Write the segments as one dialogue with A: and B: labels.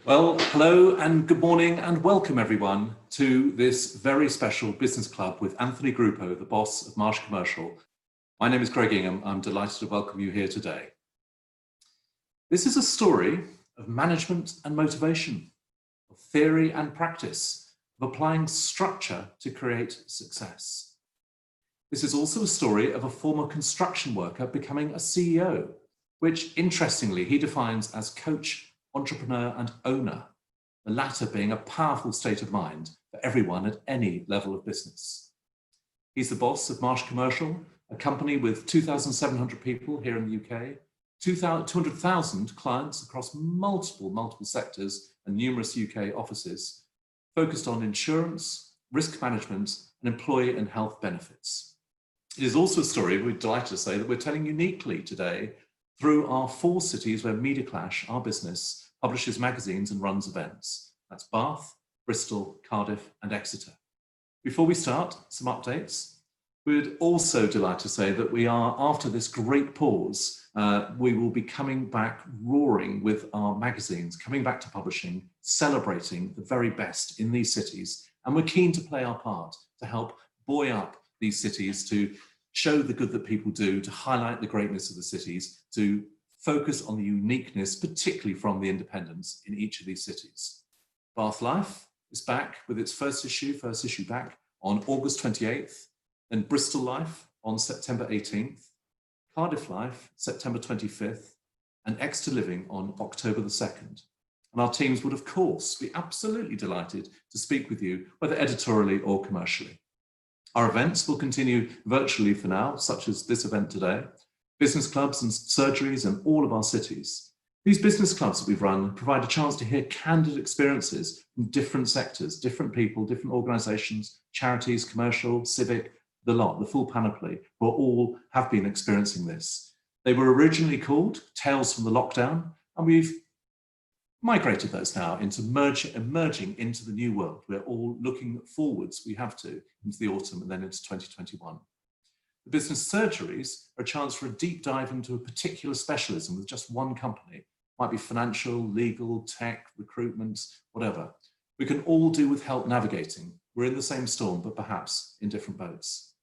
A: Well, hello and good morning and welcome everyone to this very special business club with Anthony Gruppo, the boss of Marsh Commercial. My name is Greg Ingham. I'm delighted to welcome you here today. This is a story of management and motivation, of theory and practice, of applying structure to create success. This is also a story of a former construction worker becoming a CEO, which interestingly he defines as coach, entrepreneur and owner, the latter being a powerful state of mind for everyone at any level of business. He's the boss of Marsh Commercial, a company with 2,700 people here in the UK, 200,000 clients across multiple sectors and numerous UK offices, focused on insurance, risk management and employee and health benefits. It is also a story, we're delighted to say, that we're telling uniquely today through our 4 cities where Media Clash, our business, publishes magazines and runs events. That's Bath, Bristol, Cardiff and Exeter. Before we start, some updates. We'd also delight to say that we are, after this great pause, we will be coming back roaring with our magazines, coming back to publishing, celebrating the very best in these cities. And we're keen to play our part to help buoy up these cities, to show the good that people do, to highlight the greatness of the cities, to focus on the uniqueness, particularly from the independents in each of these cities. Bath Life is back with its first issue back on August 28th, then Bristol Life on September 18th, Cardiff Life, September 25th, and Exeter Living on October the 2nd. And our teams would, of course, be absolutely delighted to speak with you, whether editorially or commercially. Our events will continue virtually for now, such as this event today, business clubs and surgeries in all of our cities. These business clubs that we've run provide a chance to hear candid experiences from different sectors, different people, different organisations, charities, commercial, civic, the lot, the full panoply, who all have been experiencing this. They were originally called Tales from the Lockdown, and we've migrated those now into emerging into the new world. We're all looking forwards, we have to, into the autumn and then into 2021. The business surgeries are a chance for a deep dive into a particular specialism with just one company. It might be financial, legal, tech, recruitment, whatever. We can all do with help navigating. We're in the same storm, but perhaps in different boats.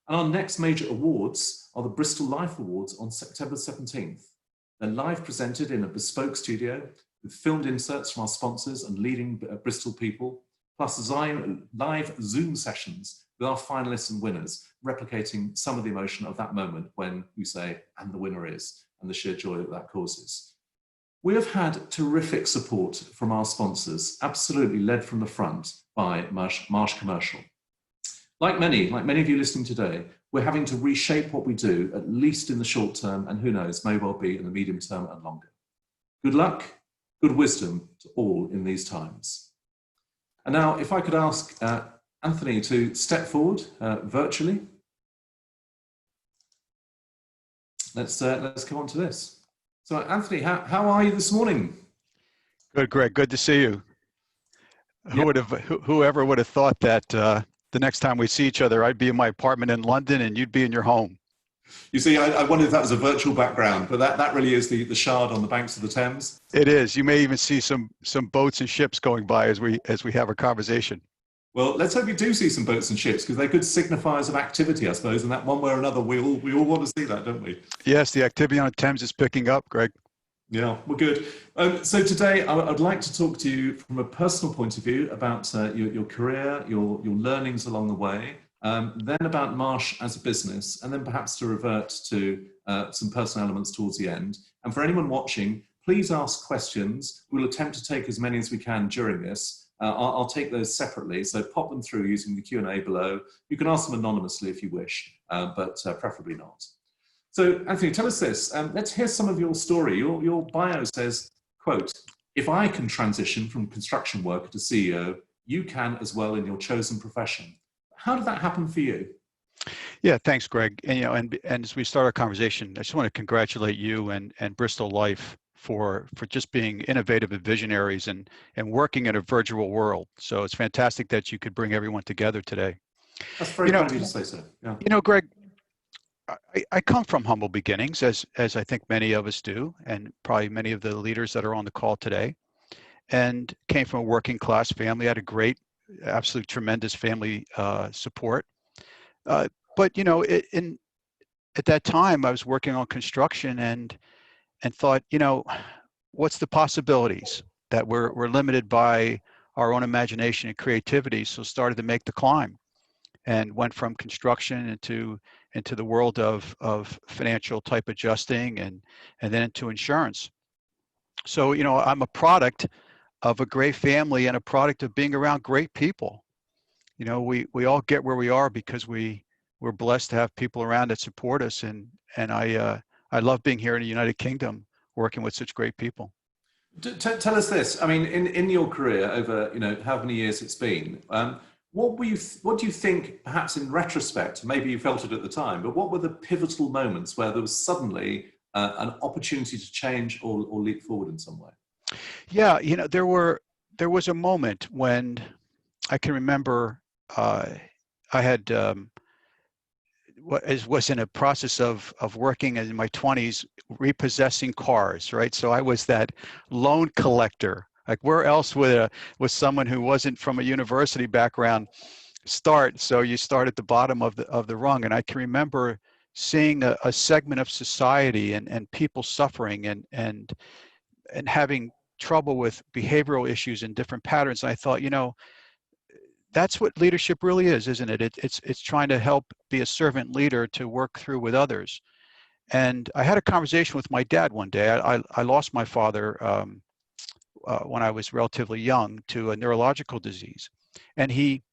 A: And our next major awards are the Bristol Life Awards on September 17th. They're live presented in a bespoke studio with filmed inserts from our sponsors and leading Bristol people, plus live Zoom sessions with our finalists and winners, replicating some of the emotion of that moment when we say, and the winner is, and the sheer joy that causes. We have had terrific support from our sponsors, absolutely led from the front by Marsh Commercial. Like many of you listening today, we're having to reshape what we do, at least in the short term, and who knows, may well be in the medium term and longer. Good luck, good wisdom to all in these times. And now, if I could ask Anthony to step forward virtually. Let's come on to this. So Anthony, how are you this morning?
B: Good, Greg. Good to see you. Whoever would have thought that the next time we see each other, I'd be in my apartment in London and you'd be in your home.
A: You see, I wondered if that was a virtual background, but that really is the Shard on the banks of the Thames.
B: It is. You may even see some boats and ships going by as we have a conversation.
A: Well, let's hope you do see some boats and ships, because they're good signifiers of activity, I suppose, and that one way or another, we all want to see that, don't we?
B: Yes, the activity on the Thames is picking up, Greg.
A: Yeah, well, good. So today, I'd like to talk to you from a personal point of view about your career, your learnings along the way, then about Marsh as a business, and then perhaps to revert to some personal elements towards the end. And for anyone watching, please ask questions. We'll attempt to take as many as we can during this. I'll take those separately, so pop them through using the Q&A below. You can ask them anonymously if you wish, but preferably not. So, Anthony, tell us this. Let's hear some of your story. Your bio says, quote, "If I can transition from construction worker to CEO, you can as well in your chosen profession." How did that happen for you?
B: Yeah, thanks, Greg. And as we start our conversation, I just want to congratulate you and Bristol Life for just being innovative and visionaries and working in a virtual world. So it's fantastic that you could bring everyone together today.
A: That's very kind of you to say so. Yeah.
B: Greg, I come from humble beginnings, as I think many of us do, and probably many of the leaders that are on the call today. and came from a working class family. I had a great, absolute tremendous family support. But you know, at that time, I was working on construction and thought, you know, what's the possibilities that we're limited by our own imagination and creativity. So started to make the climb and went from construction into the world of financial type adjusting and then into insurance. So, you know, I'm a product of a great family and a product of being around great people. You know, we all get where we are because we're blessed to have people around that support us, and I love being here in the United Kingdom, working with such great people.
A: Tell us this. I mean, in your career over, you know, how many years it's been, what do you think, perhaps in retrospect, maybe you felt it at the time, but what were the pivotal moments where there was suddenly an opportunity to change or leap forward in some way?
B: Yeah, you know, there was a moment when I can remember I had was in a process of working in my 20s, repossessing cars, right? So I was that loan collector. Like where else would someone who wasn't from a university background start? So you start at the bottom of the rung. And I can remember seeing a segment of society and people suffering and having trouble with behavioral issues and different patterns. And I thought, you know, that's what leadership really is, isn't it? It's trying to help be a servant leader to work through with others. And I had a conversation with my dad one day. I lost my father when I was relatively young to a neurological disease. And he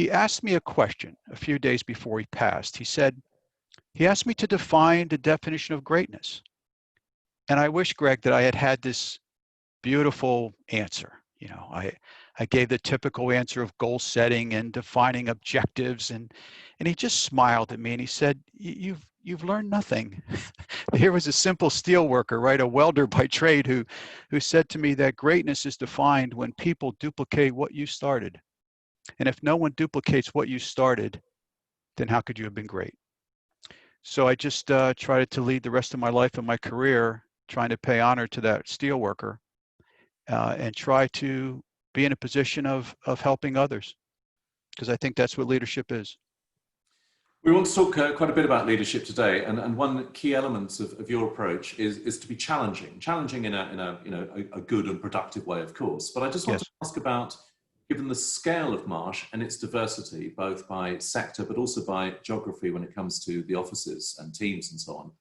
B: asked me a question a few days before he passed. He asked me to define the definition of greatness. And I wish, Greg, that I had this beautiful answer. You know, I gave the typical answer of goal setting and defining objectives, and he just smiled at me and he said, You've learned nothing." Here was a simple steel worker, right, a welder by trade, who said to me that greatness is defined when people duplicate what you started. And if no one duplicates what you started, then how could you have been great? So I just tried to lead the rest of my life and my career trying to pay honor to that steel worker and try to be in a position of helping others, because I think that's what leadership is.
A: We want to talk quite a bit about leadership today, and one key element of your approach is to be challenging in a you know a good and productive way, of course. But I just want to
B: Yes.
A: ask about, given the scale of Marsh and its diversity, both by sector but also by geography when it comes to the offices and teams and so on,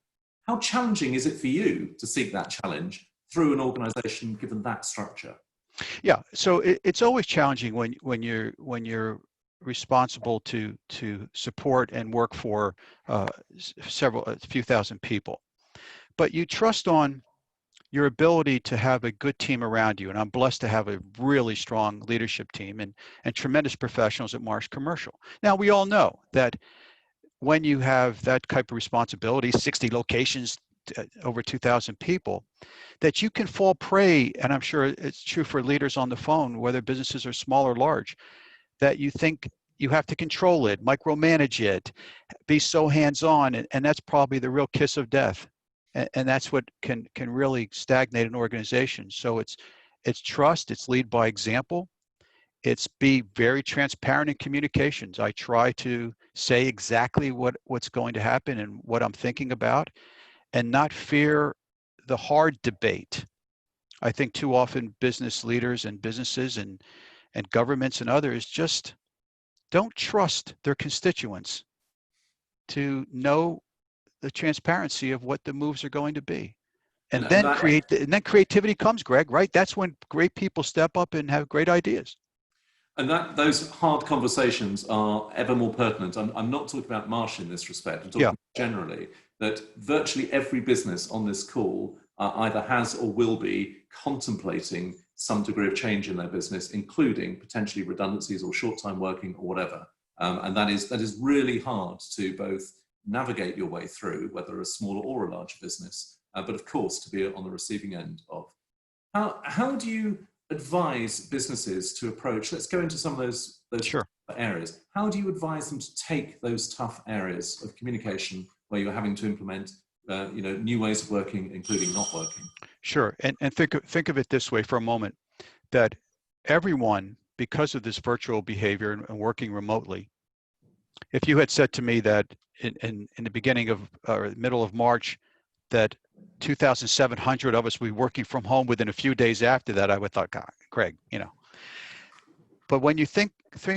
A: how challenging is it for you to seek that challenge through an organisation given that structure?
B: Yeah. So it's always challenging when you're responsible to support and work for a few thousand people, but you trust on your ability to have a good team around you. And I'm blessed to have a really strong leadership team and tremendous professionals at Marsh Commercial. Now, we all know that when you have that type of responsibility, 60 locations, over 2,000 people, that you can fall prey, and I'm sure it's true for leaders on the phone, whether businesses are small or large, that you think you have to control it, micromanage it, be so hands-on, and that's probably the real kiss of death. And that's what can really stagnate an organization. So it's trust, it's lead by example, it's be very transparent in communications. I try to say exactly what's going to happen and what I'm thinking about, and not fear the hard debate. I think too often business leaders and businesses and governments and others just don't trust their constituents to know the transparency of what the moves are going to be.
A: And,
B: And
A: and
B: then
A: that
B: creativity comes, Greg, right? That's when great people step up and have great ideas.
A: And those hard conversations are ever more pertinent. I'm not talking about Marsh in this respect. I'm
B: Yeah,
A: talking generally that virtually every business on this call either has or will be contemplating some degree of change in their business, including potentially redundancies or short-time working or whatever. And that is really hard to both navigate your way through, whether a smaller or a larger business, but of course to be on the receiving end of. How do you advise businesses to approach, let's go into some of those
B: sure.
A: areas. How do you advise them to take those tough areas of communication where you're having to implement new ways of working, including not working?
B: Sure. And think of it this way for a moment. that everyone, because of this virtual behavior and working remotely, if you had said to me that in the beginning of or middle of March that 2,700 of us would be working from home within a few days after that, I would have thought, God, Craig, you know. But when you think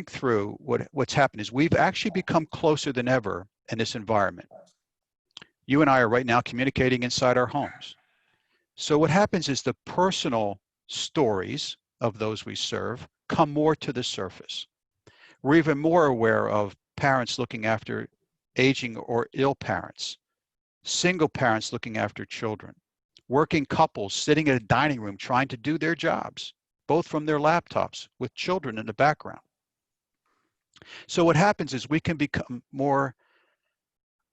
B: through what's happened is we've actually become closer than ever in this environment. You and I are right now communicating inside our homes. So what happens is the personal stories of those we serve come more to the surface. We're even more aware of parents looking after aging or ill parents, single parents looking after children, working couples sitting at a dining room trying to do their jobs, both from their laptops with children in the background. So what happens is we can become more,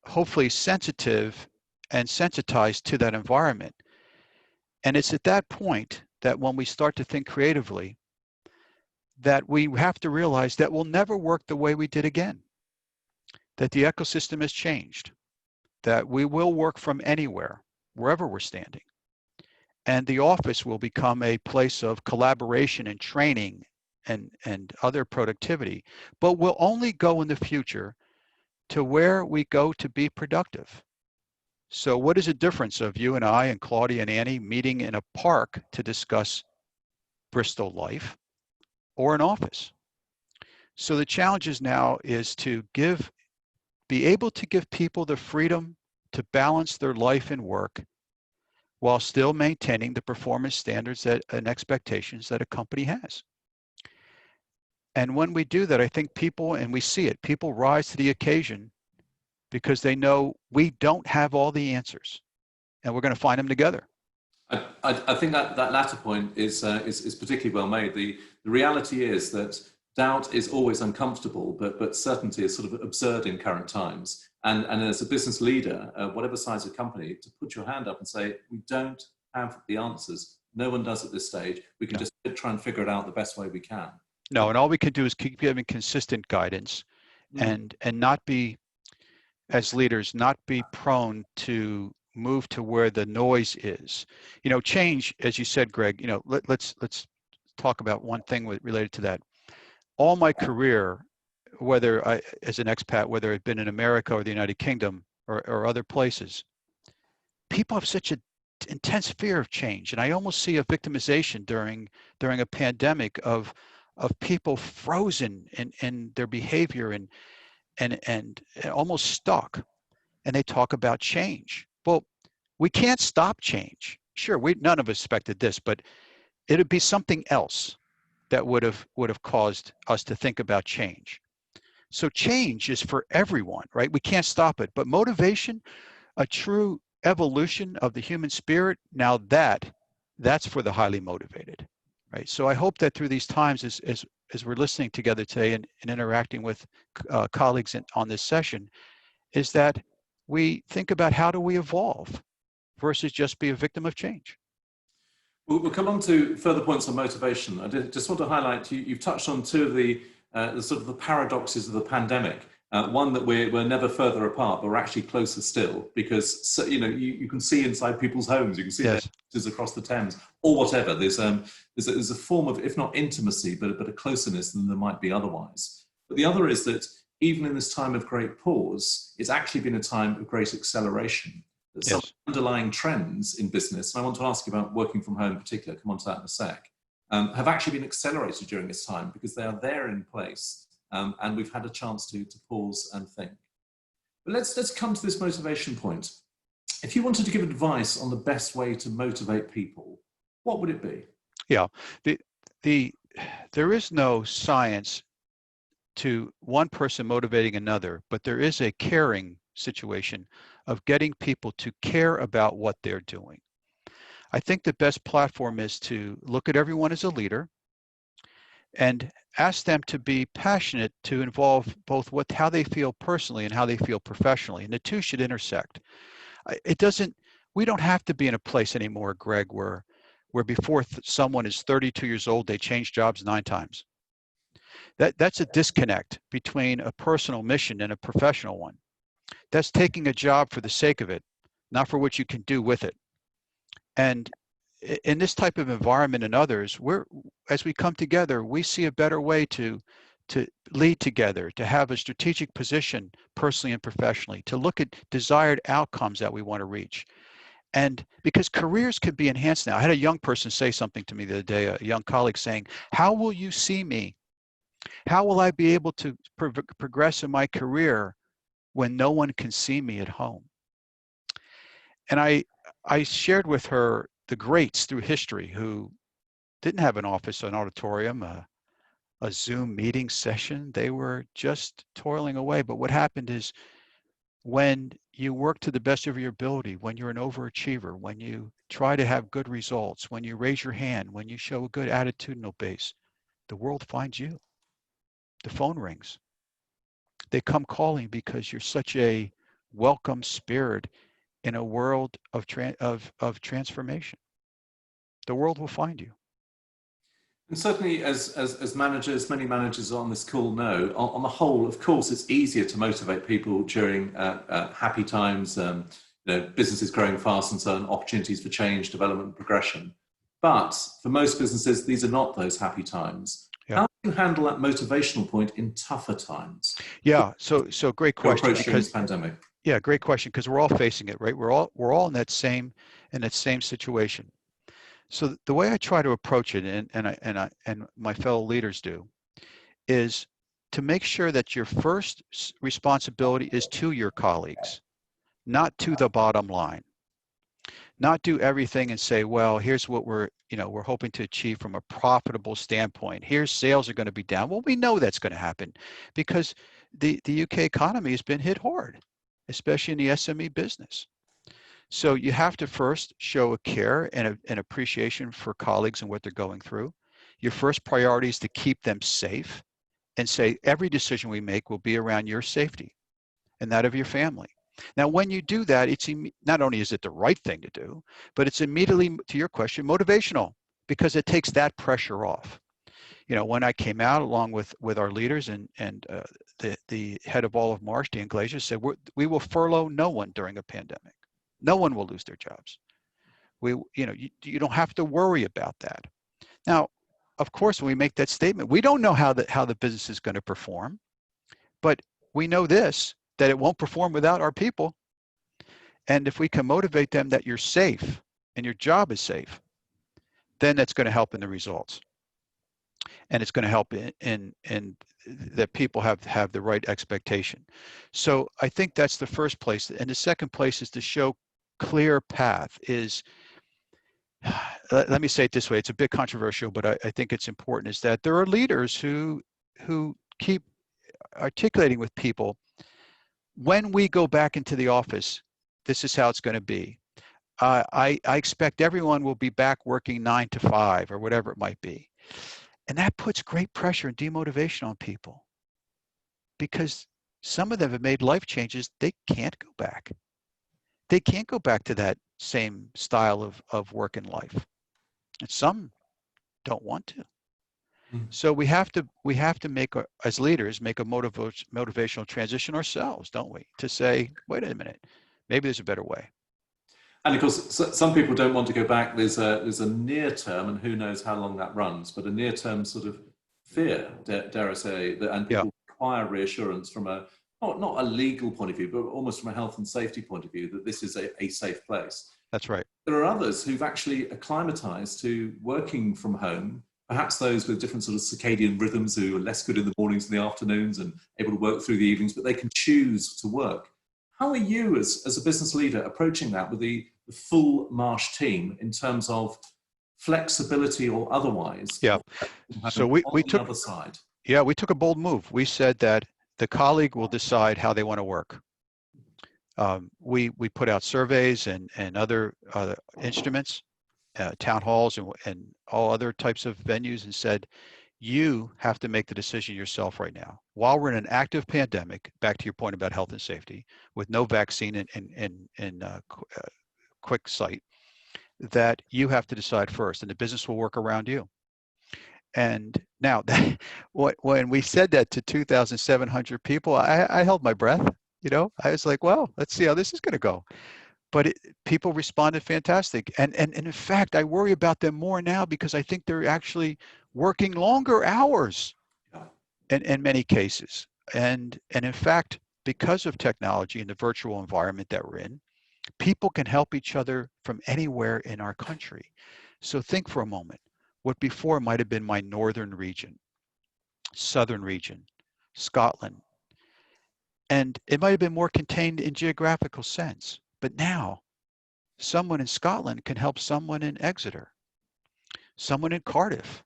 B: hopefully, sensitive and sensitized to that environment. And it's at that point that when we start to think creatively, that we have to realize that we'll never work the way we did again, that the ecosystem has changed, that we will work from anywhere, wherever we're standing. And the office will become a place of collaboration and training and other productivity, but we'll only go in the future to where we go to be productive. So what is the difference of you and I and Claudia and Annie meeting in a park to discuss Bristol life or an office? So the challenge now is to be able to give people the freedom to balance their life and work while still maintaining the performance standards and expectations that a company has. And when we do that, I think people, and we see it, people rise to the occasion because they know we don't have all the answers, and we're going to find them together.
A: I think that latter point is particularly well made. The reality is that doubt is always uncomfortable, but certainty is sort of absurd in current times. And as a business leader, whatever size of company, to put your hand up and say, we don't have the answers. No one does at this stage. We can just try and figure it out the best way we can.
B: No, and all we can do is keep giving consistent guidance and not be, as leaders, not be prone to move to where the noise is. You know, change, as you said, Greg, you know, let's talk about one thing related to that. All my career, whether as an expat, whether I've been in America or the United Kingdom or other places, people have such an intense fear of change. And I almost see a victimization during a pandemic of people frozen in their behavior and almost stuck. And they talk about change. Well, we can't stop change. Sure, none of us expected this, but it'd be something else that would have caused us to think about change. So change is for everyone, right? We can't stop it. But motivation, a true evolution of the human spirit, now that's for the highly motivated, right? So I hope that through these times, as we're listening together today and interacting with colleagues on this session, is that we think about how do we evolve versus just be a victim of change.
A: We'll come on to further points on motivation. I just want to highlight, you've touched on two of the sort of the paradoxes of the pandemic. One, that we're never further apart, but we're actually closer still, because you can see inside people's homes, you can see
B: Yes.
A: their across the Thames or whatever. There's a form of, if not intimacy, but a closeness than there might be otherwise. But the other is that even in this time of great pause, it's actually been a time of great acceleration.
B: Yes.
A: Some underlying trends in business, and I want to ask you about working from home in particular, come on to that in a sec, have actually been accelerated during this time because they are there in place, and we've had a chance to pause and think. But let's come to this motivation point. If you wanted to give advice on the best way to motivate people, what would it be?
B: Yeah, there is no science to one person motivating another, but there is a caring situation of getting people to care about what they're doing. I think the best platform is to look at everyone as a leader and ask them to be passionate, to involve both how they feel personally and how they feel professionally, and the two should intersect. We don't have to be in a place anymore, Greg, where before someone is 32 years old, they change jobs 9 times. That's a disconnect between a personal mission and a professional one. That's taking a job for the sake of it, not for what you can do with it. And in this type of environment and others, as we come together, we see a better way to lead together, to have a strategic position personally and professionally, to look at desired outcomes that we want to reach. And because careers can be enhanced now. I had a young person say something to me the other day, a young colleague saying, how will you see me? How will I be able to progress in my career when no one can see me at home? And I shared with her the greats through history who didn't have an office, an auditorium, a Zoom meeting session. They were just toiling away. But what happened is when you work to the best of your ability, when you're an overachiever, when you try to have good results, when you raise your hand, when you show a good attitudinal base, the world finds you. The phone rings. They come calling because you're such a welcome spirit in a world of transformation. The world will find you.
A: And certainly, as managers, many managers on this call know, on the whole, of course, it's easier to motivate people during happy times, businesses growing fast and so on, opportunities for change, development, progression. But for most businesses, these are not those happy times.
B: Yeah.
A: How do you handle that motivational point in tougher times?
B: Yeah, so great question.
A: Because pandemic.
B: Yeah, great question, because we're all facing it, right? We're all in that same situation. So the way I try to approach it, and my fellow leaders do, is to make sure that your first responsibility is to your colleagues, not to the bottom line. Not do everything and say, well, here's what we're hoping to achieve from a profitable standpoint. Here's sales are going to be down. Well, we know that's going to happen because the UK economy has been hit hard, especially in the SME business. So you have to first show a care and an appreciation for colleagues and what they're going through. Your first priority is to keep them safe and say every decision we make will be around your safety and that of your family. Now, when you do that, it's not only is it the right thing to do, but it's immediately, to your question, motivational because it takes that pressure off. When I came out along with our leaders and the head of all of Marsh, Dan Glazier, said, we will furlough no one during a pandemic. No one will lose their jobs. You don't have to worry about that. Now, of course, when we make that statement, we don't know how the business is going to perform, but we know this, that it won't perform without our people. And if we can motivate them that you're safe and your job is safe, then that's going to help in the results. And it's going to help in that people have the right expectation. So I think that's the first place. And the second place is to show clear path is, let me say it this way, it's a bit controversial, but I think it's important, is that there are leaders who keep articulating with people, when we go back into the office, this is how it's going to be. I expect everyone will be back working 9 to 5 or whatever it might be. And that puts great pressure and demotivation on people because some of them have made life changes. They can't go back. They can't go back to that same style of work and life. And some don't want to. So we have to make, as leaders, make a motivational transition ourselves, don't we? To say, wait a minute, maybe there's a better way.
A: And of course, some people don't want to go back. There's a near term, and who knows how long that runs, but a near term sort of fear, dare I say, and people require reassurance from not a legal point of view, but almost from a health and safety point of view, that this is a safe place.
B: That's right.
A: There are others who've actually acclimatized to working from home, perhaps those with different sort of circadian rhythms who are less good in the mornings and the afternoons and able to work through the evenings, but they can choose to work. How are you as a business leader approaching that with the full Marsh team in terms of flexibility or otherwise?
B: Yeah. So we took
A: the other side.
B: Yeah, we took a bold move. We said that the colleague will decide how they want to work. We put out surveys and other instruments, town halls and all other types of venues, and said, you have to make the decision yourself right now. While we're in an active pandemic, back to your point about health and safety, with no vaccine in quick sight, that you have to decide first, and the business will work around you. And now, when we said that to 2,700 people, I held my breath. I was like, well, let's see how this is going to go. but people responded fantastic. And in fact, I worry about them more now because I think they're actually working longer hours in many cases. And in fact, because of technology and the virtual environment that we're in, people can help each other from anywhere in our country. So think for a moment, what before might have been my northern region, southern region, Scotland, and it might have been more contained in geographical sense. But now, someone in Scotland can help someone in Exeter. Someone in Cardiff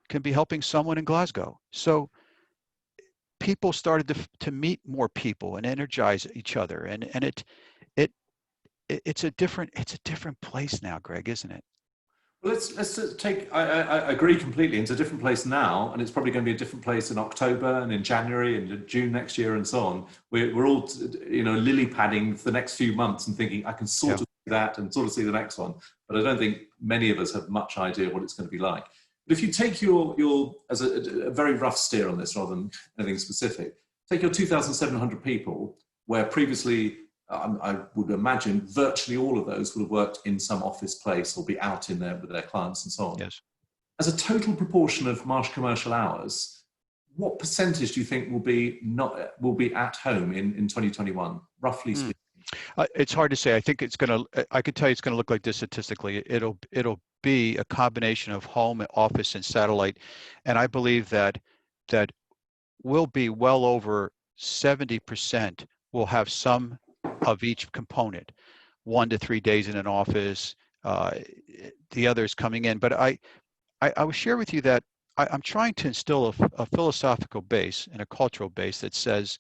B: can be helping someone in Glasgow. So people started to meet more people and energize each other, and it it's a different place now, Greg, isn't it?
A: Well, let's take. I agree completely. It's a different place now, and it's probably going to be a different place in October and in January and in June next year and so on. We're all, lily padding for the next few months and thinking I can sort of see that and sort of see the next one. But I don't think many of us have much idea what it's going to be like. But if you take your as a very rough steer on this rather than anything specific, take your 2,700 people where previously I would imagine virtually all of those will have worked in some office place or be out in there with their clients and so on.
B: Yes.
A: As a total proportion of Marsh commercial hours, what percentage do you think will be at home in 2021, roughly speaking?
B: It's hard to say. I think I could tell you it's going to look like this statistically. It'll be a combination of home, office, and satellite. And I believe that will be well over 70% will have some of each component, 1 to 3 days in an office, the others coming in. But I will share with you that I'm trying to instill a philosophical base and a cultural base that says,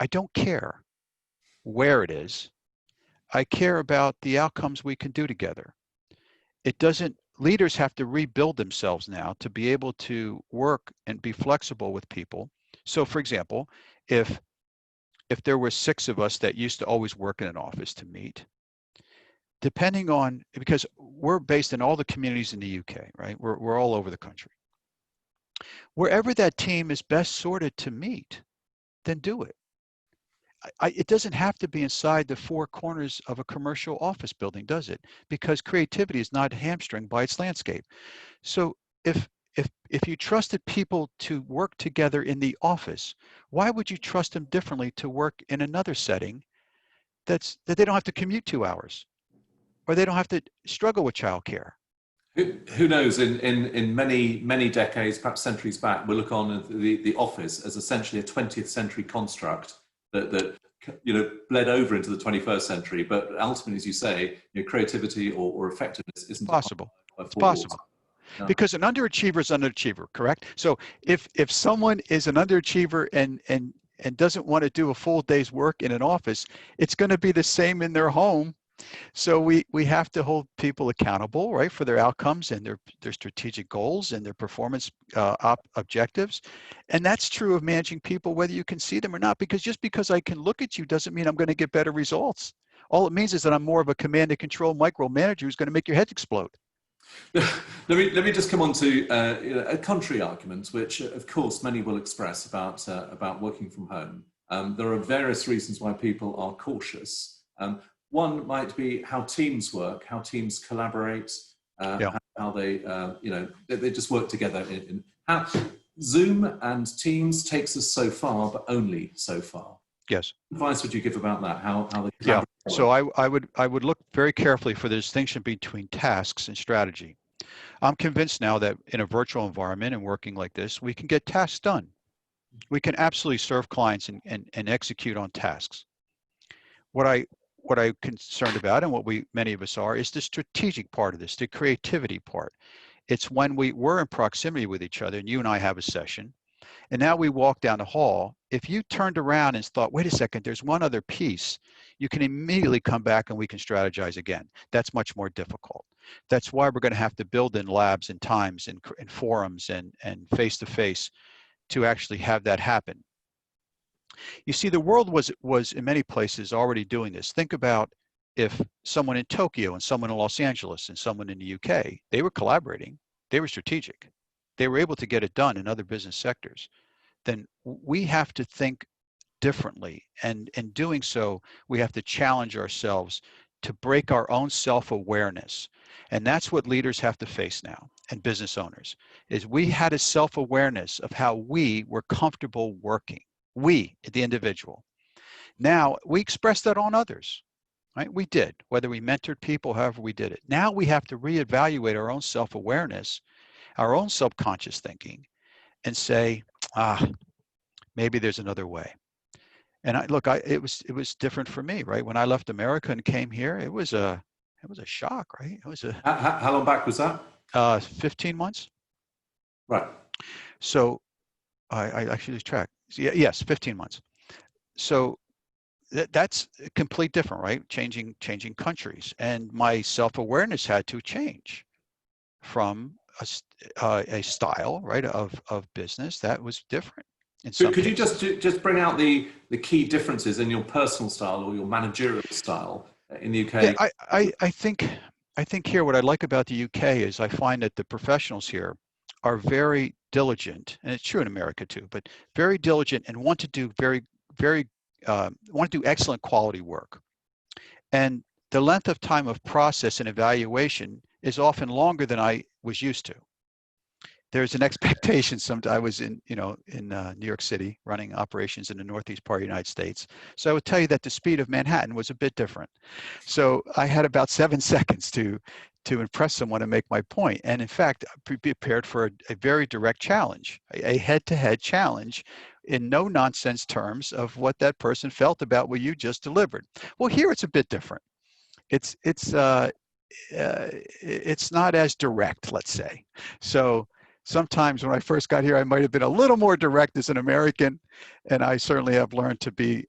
B: I don't care where it is. I care about the outcomes we can do together. Leaders have to rebuild themselves now to be able to work and be flexible with people. So for example, if there were 6 of us that used to always work in an office to meet, because we're based in all the communities in the UK, right? We're all over the country. Wherever that team is best sorted to meet, then do it. It doesn't have to be inside the 4 corners of a commercial office building, does it? Because creativity is not hamstringed by its landscape. So if you trusted people to work together in the office, why would you trust them differently to work in another setting that they don't have to commute 2 hours, or they don't have to struggle with childcare?
A: Who knows? In many decades, perhaps centuries back, we'll look on at the office as essentially a 20th century construct that bled over into the 21st century. But ultimately, as you say, creativity or effectiveness isn't
B: possible. It's possible. No. Because an underachiever is an underachiever, correct? So if someone is an underachiever and doesn't want to do a full day's work in an office, it's going to be the same in their home. So we have to hold people accountable, right, for their outcomes and their strategic goals and their performance objectives. And that's true of managing people, whether you can see them or not, because just because I can look at you doesn't mean I'm going to get better results. All it means is that I'm more of a command and control micromanager who's going to make your head explode.
A: Let me just come on to a contrary argument, which of course many will express about working from home. There are various reasons why people are cautious. One might be how teams work, how teams collaborate, how they just work together. How Zoom and Teams takes us so far, but only so far.
B: Yes.
A: What advice would you give about that? How they collaborate?
B: Yeah. So I would look very carefully for the distinction between tasks and strategy. I'm convinced now that in a virtual environment and working like this, we can get tasks done. We can absolutely serve clients and execute on tasks. What I'm concerned about, and many of us are, is the strategic part of this, the creativity part. It's when we're in proximity with each other, and you and I have a session, and now we walk down the hall. If you turned around and thought, wait a second, there's one other piece, you can immediately come back and we can strategize again. That's much more difficult. That's why we're going to have to build in labs and times and forums and face-to-face to actually have that happen. You see, the world was in many places already doing this. Think about if someone in Tokyo and someone in Los Angeles and someone in the UK, they were collaborating, they were strategic, they were able to get it done in other business sectors. Then we have to think differently, and in doing so, we have to challenge ourselves to break our own self-awareness. And that's what leaders have to face now, and business owners, is we had a self-awareness of how we were comfortable working. We, the individual. Now, we express that on others, right? We did, whether we mentored people, however we did it. Now we have to reevaluate our own self-awareness, our own subconscious thinking, and say, maybe there's another way. And it was different for me, right? When I left America and came here, it was a shock, right? It was
A: How long back was that?
B: 15 months.
A: Right.
B: So I actually lose track. Yes, 15 months. So that's complete different, right? Changing countries, and my self-awareness had to change from a style, right, of business that was different.
A: Could you just bring out the key differences in your personal style or your managerial style in the UK?
B: Yeah, I think here what I like about the UK is I find that the professionals here are very diligent, and it's true in America too, but very diligent and want to do want to do excellent quality work. And the length of time of process and evaluation is often longer than I was used to. There's an expectation. I was in New York City running operations in the northeast part of the United States. So I would tell you that the speed of Manhattan was a bit different. So I had about 7 seconds to impress someone and make my point. And in fact, I prepared for a very direct challenge, a head-to-head challenge in no nonsense terms of what that person felt about what you just delivered. Well, here it's a bit different. It's not as direct, let's say. So sometimes when I first got here, I might have been a little more direct as an American, and I certainly have learned to be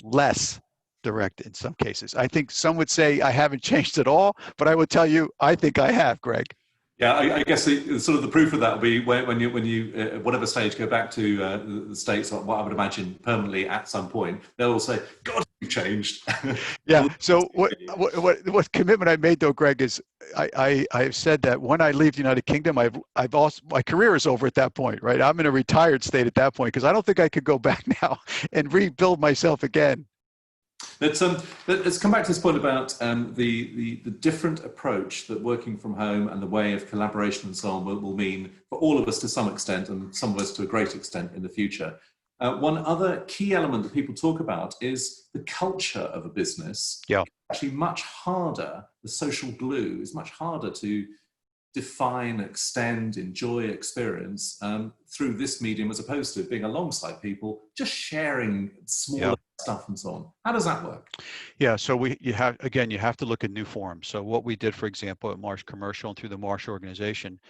B: less direct in some cases. I think some would say I haven't changed at all, but I would tell you, I think I have, Greg.
A: Yeah, I guess sort of the proof of that will be when you at whatever stage go back to the States, or what I would imagine permanently at some point, they'll all say, "God, you've changed."
B: Yeah. So what commitment I made though, Greg, is I have said that when I leave the United Kingdom, I've also, my career is over at that point, right? I'm in a retired state at that point because I don't think I could go back now and rebuild myself again.
A: Let's come back to this point about the different approach that working from home and the way of collaboration and so on will mean for all of us to some extent, and some of us to a great extent in the future. One other key element that people talk about is the culture of a business.
B: Yeah.
A: It's actually much harder. The social glue is much harder to define, extend, enjoy, experience through this medium as opposed to being alongside people, just sharing small stuff and so on. How does that work?
B: Yeah, so you have to look at new forms. So what we did, for example, at Marsh Commercial and through the Marsh organization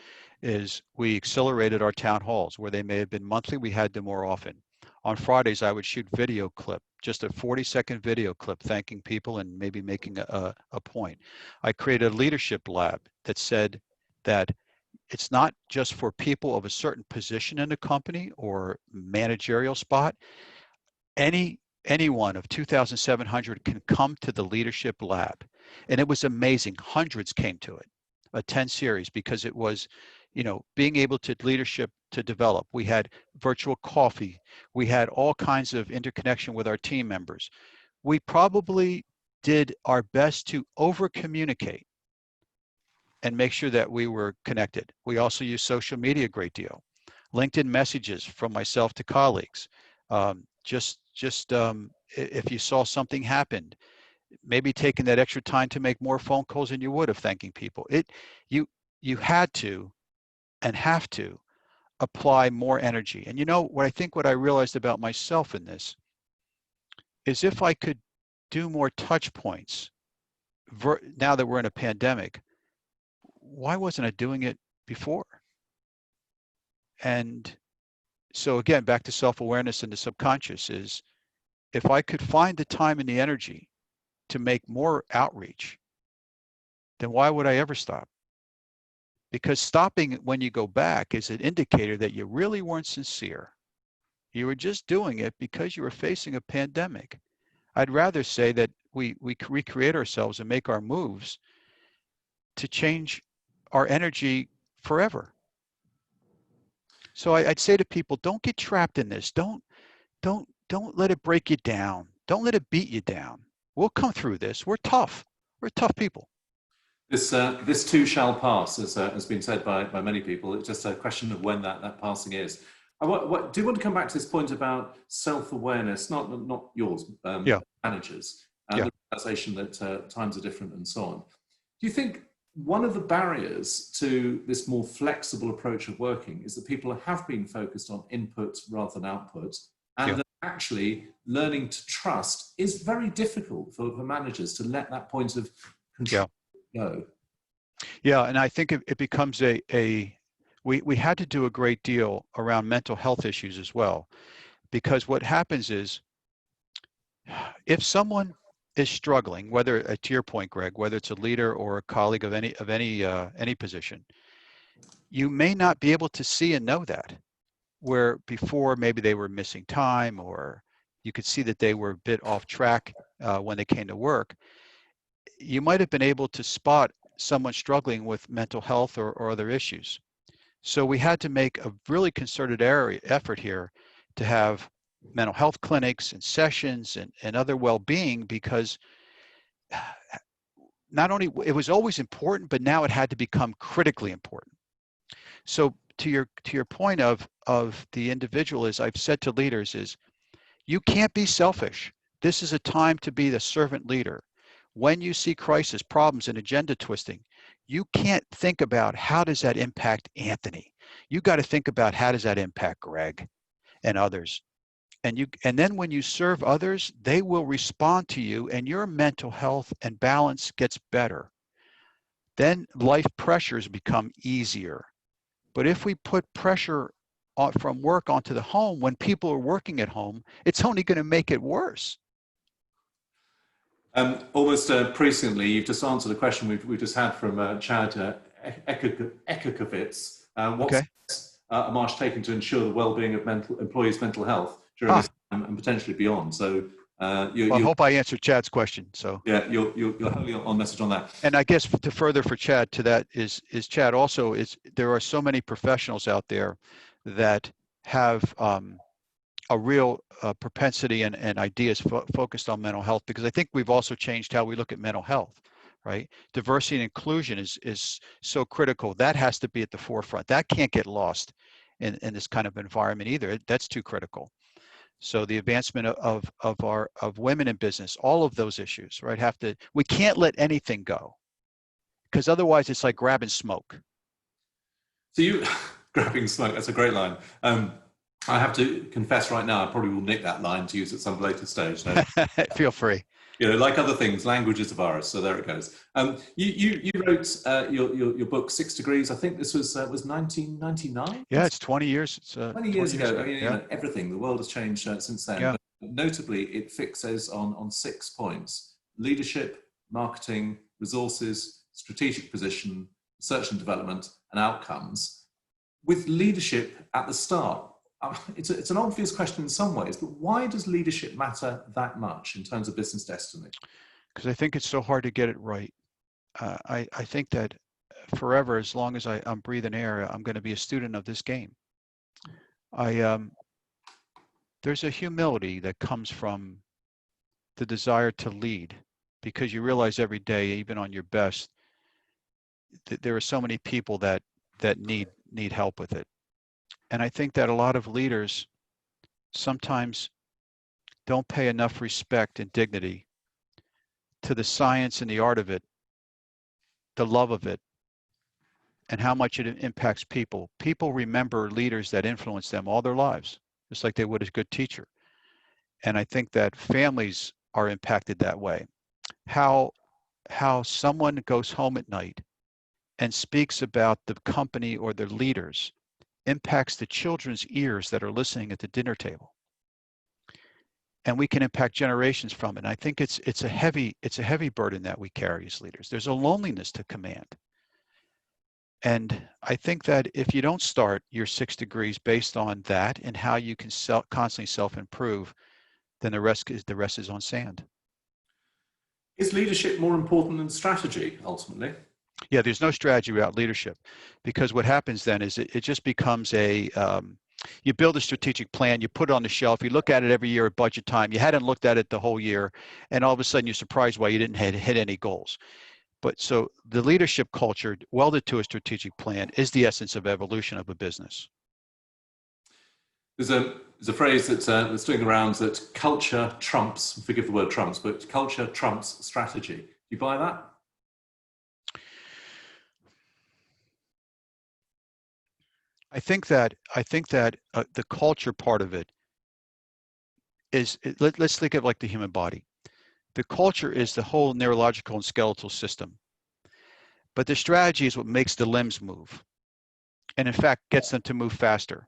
B: is we accelerated our town halls where they may have been monthly, we had them more often. On Fridays, I would shoot video clip, just a 40-second video clip, thanking people and maybe making a point. I created a leadership lab that said that it's not just for people of a certain position in the company or managerial spot. Anyone of 2,700 can come to the leadership lab. And it was amazing. Hundreds came to it, a 10 series, because it was, being able to leadership to develop. We had virtual coffee. We had all kinds of interconnection with our team members. We probably did our best to over communicate and make sure that we were connected. We also use social media a great deal. LinkedIn messages from myself to colleagues. If you saw something happened, maybe taking that extra time to make more phone calls than you would have thanking people. You had to and have to apply more energy. And what I realized about myself in this is if I could do more touch points now that we're in a pandemic, why wasn't I doing it before? And so again, back to self-awareness and the subconscious is, if I could find the time and the energy to make more outreach, then why would I ever stop? Because stopping when you go back is an indicator that you really weren't sincere. You were just doing it because you were facing a pandemic. I'd rather say that we recreate ourselves and make our moves to change our energy forever. So I'd say to people, don't get trapped in this. Don't let it break you down. Don't let it beat you down. We'll come through this. We're tough. We're tough people.
A: This too shall pass, as has been said by many people. It's just a question of when that passing is. Do you want to come back to this point about self-awareness, not yours,
B: Yeah.
A: managers,
B: Yeah.
A: and the realization that times are different and so on. Do you think one of the barriers to this more flexible approach of working is that people have been focused on input rather than output, and that actually learning to trust is very difficult for managers to let that point of control go?
B: Yeah, and I think it becomes we had to do a great deal around mental health issues as well, because what happens is if someone is struggling, whether to your point, Greg, whether it's a leader or a colleague of any position, you may not be able to see and know that, where before maybe they were missing time, or you could see that they were a bit off track when they came to work. You might have been able to spot someone struggling with mental health or other issues. So we had to make a really concerted effort here to have mental health clinics and sessions and other well-being, because not only it was always important, but now it had to become critically important. So to your point of the individual, is I've said to leaders, is you can't be selfish. This is a time to be the servant leader. When you see crisis, problems, and agenda twisting, you can't think about how does that impact Anthony. You got to think about how does that impact Greg and others. And then when you serve others, they will respond to you, and your mental health and balance gets better. Then life pressures become easier. But if we put pressure from work onto the home, when people are working at home, it's only going to make it worse.
A: Almost presciently, you've just answered a question we've just had from Chad Ekakovitz. What's Marsh taken to ensure the well-being of employees' mental health during this time and potentially beyond? So,
B: I hope I answered Chad's question. So
A: yeah, you're wholly on message on that.
B: And I guess to further for Chad to that is Chad also there are so many professionals out there that have a real propensity and ideas focused on mental health, because I think we've also changed how we look at mental health, right? Diversity and inclusion is so critical. That has to be at the forefront. That can't get lost in this kind of environment either. That's too critical. So the advancement of women in business, all of those issues, right? We can't let anything go, because otherwise it's like grabbing smoke.
A: So grabbing smoke, that's a great line. I have to confess right now, I probably will nick that line to use at some later stage. So,
B: feel free.
A: You know, like other things, language is a virus. So there it goes. You wrote your book 6 Degrees. I think this was 1999.
B: Yeah, it's 20 years. It's
A: 20 years ago. I mean, you know, everything. The world has changed since then.
B: Yeah.
A: But notably, it fixes on 6 points: leadership, marketing, resources, strategic position, research and development, and outcomes. With leadership at the start, it's an obvious question in some ways, but why does leadership matter that much in terms of business destiny?
B: Because I think it's so hard to get it right. I think that forever, as long as I'm breathing air, I'm going to be a student of this game. There's a humility that comes from the desire to lead, because you realize every day, even on your best, that there are so many people that need help with it. And I think that a lot of leaders sometimes don't pay enough respect and dignity to the science and the art of it, the love of it, and how much it impacts people. People remember leaders that influence them all their lives, just like they would a good teacher. And I think that families are impacted that way. How someone goes home at night and speaks about the company or their leaders impacts the children's ears that are listening at the dinner table. And we can impact generations from it. And I think it's a heavy burden that we carry as leaders. There's a loneliness to command. And I think that if you don't start your 6 degrees based on that and how you can constantly self-improve, then the rest is on sand.
A: Is leadership more important than strategy, ultimately?
B: Yeah, there's no strategy without leadership, because what happens then is it just becomes You build a strategic plan, you put it on the shelf, you look at it every year at budget time. You hadn't looked at it the whole year, and all of a sudden you're surprised why you didn't hit any goals. But so the leadership culture welded to a strategic plan is the essence of evolution of a business.
A: There's a phrase that's doing the rounds that culture trumps, forgive the word trumps, but culture trumps strategy. Do you buy that?
B: I think that the culture part of it is, let's think of like the human body. The culture is the whole neurological and skeletal system, but the strategy is what makes the limbs move, and in fact gets them to move faster.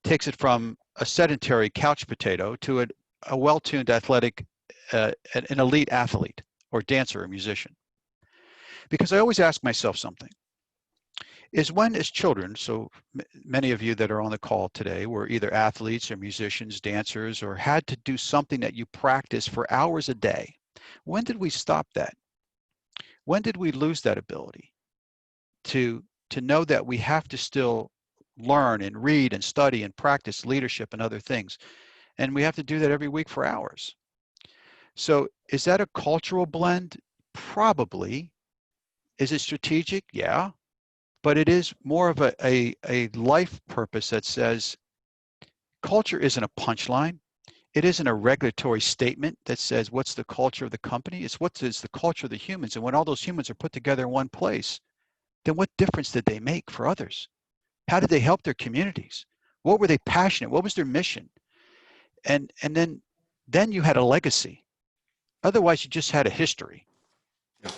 B: Takes it from a sedentary couch potato to a well-tuned athletic, an elite athlete or dancer or musician. Because I always ask myself something. Is when as children, so many of you that are on the call today were either athletes or musicians, dancers, or had to do something that you practice for hours a day. When did we stop that? When did we lose that ability to know that we have to still learn and read and study and practice leadership and other things? And we have to do that every week for hours. So is that a cultural blend? Probably. Is it strategic? Yeah. But it is more of a life purpose that says culture isn't a punchline. It isn't a regulatory statement that says what's the culture of the company. It's what is the culture of the humans. And when all those humans are put together in one place, then what difference did they make for others? How did they help their communities? What were they passionate? What was their mission? And then you had a legacy. Otherwise, you just had a history.
A: Yeah.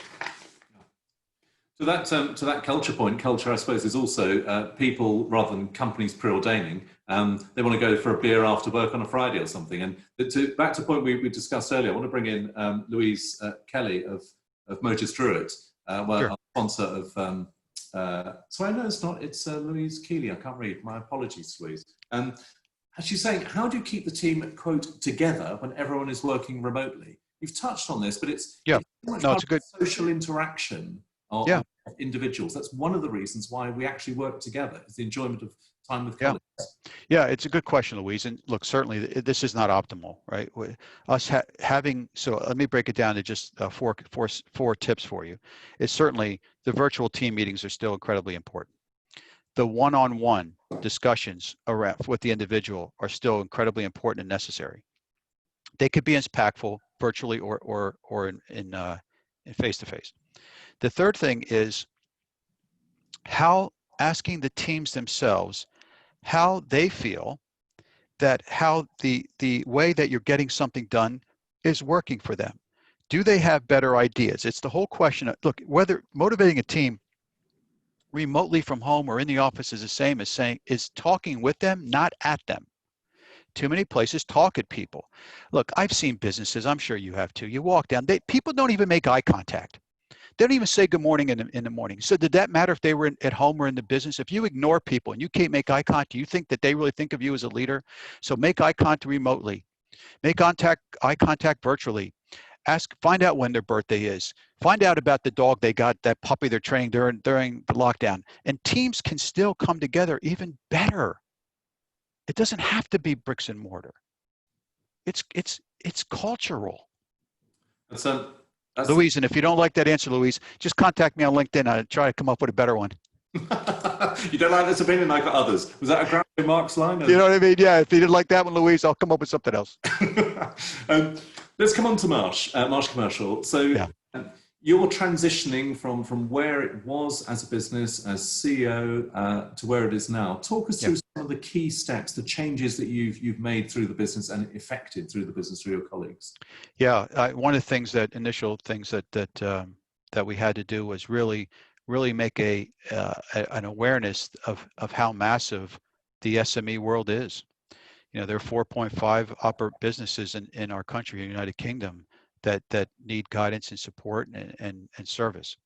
A: To that culture point, culture, I suppose, is also people rather than companies preordaining. They want to go for a beer after work on a Friday or something. And back to the point we discussed earlier, I want to bring in Louise Kelly of Motus Druid,
B: Sure.
A: a sponsor of. Sorry, no, it's not. It's Louise Keeley. I can't read. My apologies, Louise. And she's saying, how do you keep the team, quote, together when everyone is working remotely? You've touched on this, but it's so much
B: No, it's a good
A: social interaction of individuals. That's one of the reasons why we actually work together, is the enjoyment of time with colleagues.
B: Yeah, it's a good question, Louise. And look, certainly this is not optimal, right? Us having, so let me break it down to just four tips for you. It's certainly the virtual team meetings are still incredibly important. The one-on-one discussions around with the individual are still incredibly important and necessary. They could be impactful virtually or in face-to-face. The third thing is how asking the teams themselves how they feel that how the way that you're getting something done is working for them. Do they have better ideas? It's the whole question of, look, whether motivating a team remotely from home or in the office is the same as talking with them, not at them. Too many places talk at people. Look, I've seen businesses, I'm sure you have too. You walk down, people don't even make eye contact. They don't even say good morning in the morning. So did that matter if they were at home or in the business? If you ignore people and you can't make eye contact, do you think that they really think of you as a leader? So make eye contact remotely. Make eye contact virtually. Find out when their birthday is. Find out about the dog they got, that puppy they're training during the lockdown. And teams can still come together even better. It doesn't have to be bricks and mortar. It's cultural. Louise, and if you don't like that answer, Louise, just contact me on LinkedIn. I'll try to come up with a better one.
A: You don't like this opinion, I got others. Was that a Gruppo Mark's line?
B: You know what I mean? Yeah, if you didn't like that one, Louise, I'll come up with something else.
A: Let's come on to Marsh Commercial. So you're transitioning from where it was as a business, as CEO, to where it is now. Talk us through some of the key steps, the changes that you've made through the business and effected through the business through your colleagues.
B: Yeah, one of the things initial things that we had to do was really make an awareness of how massive the SME world is. You know, there are 4.5 businesses in our country, United Kingdom, that need guidance and support and service.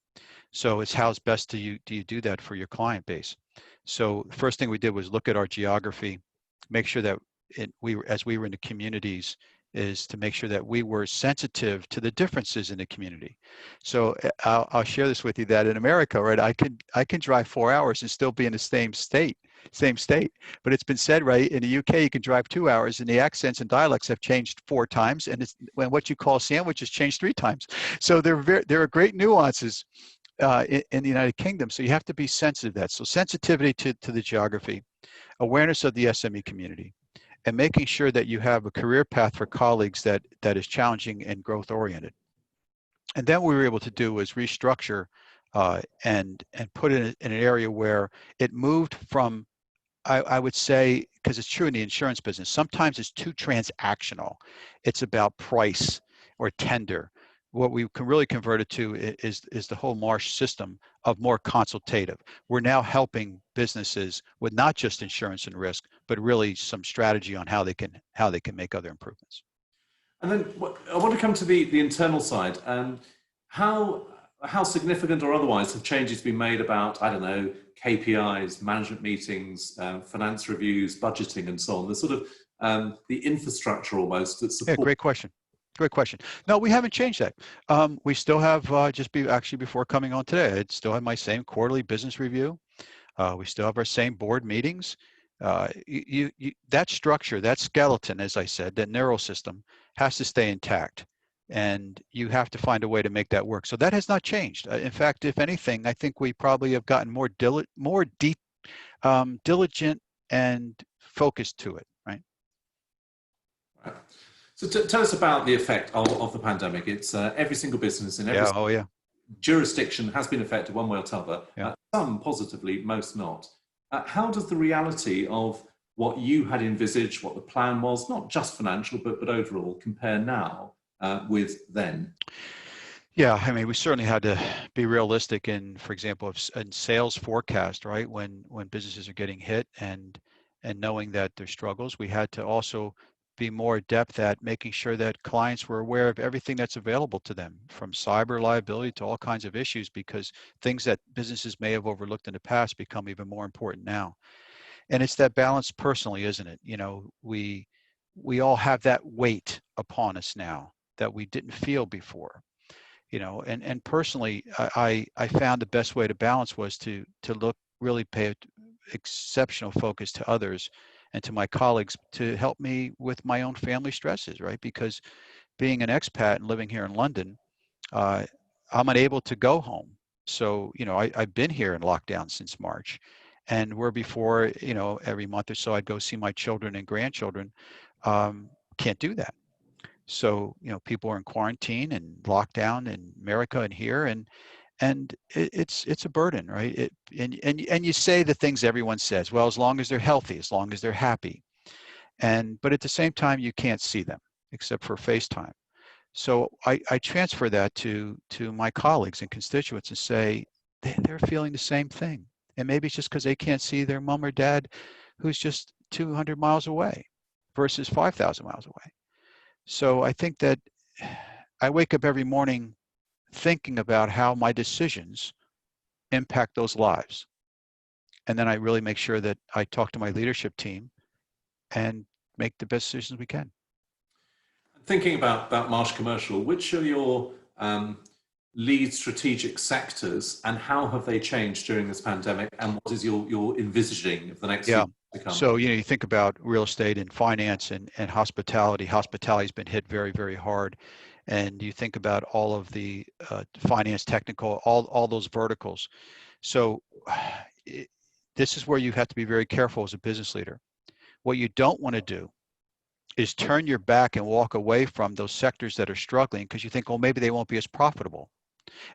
B: So it's how's best do you do that for your client base. So the first thing we did was look at our geography, make sure that as we were in the communities, is to make sure that we were sensitive to the differences in the community. So I'll share this with you that in America, right, I can drive 4 hours and still be in the same state. But it's been said, right, in the UK, you can drive 2 hours and the accents and dialects have changed 4 times, and when what you call sandwich has changed 3 times. So there are great nuances in the United Kingdom. So you have to be sensitive to that. So sensitivity to the geography, awareness of the SME community, and making sure that you have a career path for colleagues that is challenging and growth oriented. And then what we were able to do was restructure and put it in an area where it moved from, I would say, because it's true in the insurance business, sometimes it's too transactional. It's about price or tender. What we can really convert it to is the whole Marsh system of more consultative. We're now helping businesses with not just insurance and risk, but really some strategy on how they can make other improvements.
A: And then I want to come to the internal side. How significant or otherwise have changes been made about, I don't know, KPIs, management meetings, finance reviews, budgeting, and so on? The sort of the infrastructure almost that supports.
B: Yeah, great question. Great question. No, we haven't changed that. We still have actually before coming on today, I still have my same quarterly business review. We still have our same board meetings. That structure, that skeleton, as I said, that neural system has to stay intact, and you have to find a way to make that work. So that has not changed. In fact, if anything, I think we probably have gotten more diligent and focused to it. Right.
A: Right. So tell us about the effect of the pandemic. It's every single business in every jurisdiction has been affected one way or t'other. Some positively, most not. How does the reality of what you had envisaged, what the plan was, not just financial, but overall, compare now with then?
B: Yeah, I mean, we certainly had to be realistic in, for example, in sales forecast, right? When businesses are getting hit and knowing that there's struggles, we had to also be more adept at making sure that clients were aware of everything that's available to them, from cyber liability to all kinds of issues, because things that businesses may have overlooked in the past become even more important now. And it's that balance personally, isn't it? You know, we all have that weight upon us now that we didn't feel before. You know, and personally, I found the best way to balance was to really pay exceptional focus to others and to my colleagues to help me with my own family stresses, right? Because being an expat and living here in London, I'm unable to go home. So, you know, I've been here in lockdown since March, and where before, you know, every month or so I'd go see my children and grandchildren. Can't do that. So, you know, people are in quarantine and lockdown in America and here, and it's a burden, right? And you say the things everyone says, well, as long as they're healthy, as long as they're happy, but at the same time, you can't see them except for FaceTime. So I transfer that to my colleagues and constituents and say they're feeling the same thing, and maybe it's just because they can't see their mom or dad, who's just 200 miles away versus 5,000 miles away. So I think that I wake up every morning thinking about how my decisions impact those lives. And then I really make sure that I talk to my leadership team and make the best decisions we can.
A: Thinking about Marsh Commercial, which are your lead strategic sectors, and how have they changed during this pandemic, and what is your envisaging of the next few years to come?
B: So, you know, you think about real estate and finance and hospitality. Hospitality's been hit very, very hard. And you think about all of the finance, technical, all those verticals. So this is where you have to be very careful as a business leader. What you don't want to do is turn your back and walk away from those sectors that are struggling because you think, well, maybe they won't be as profitable.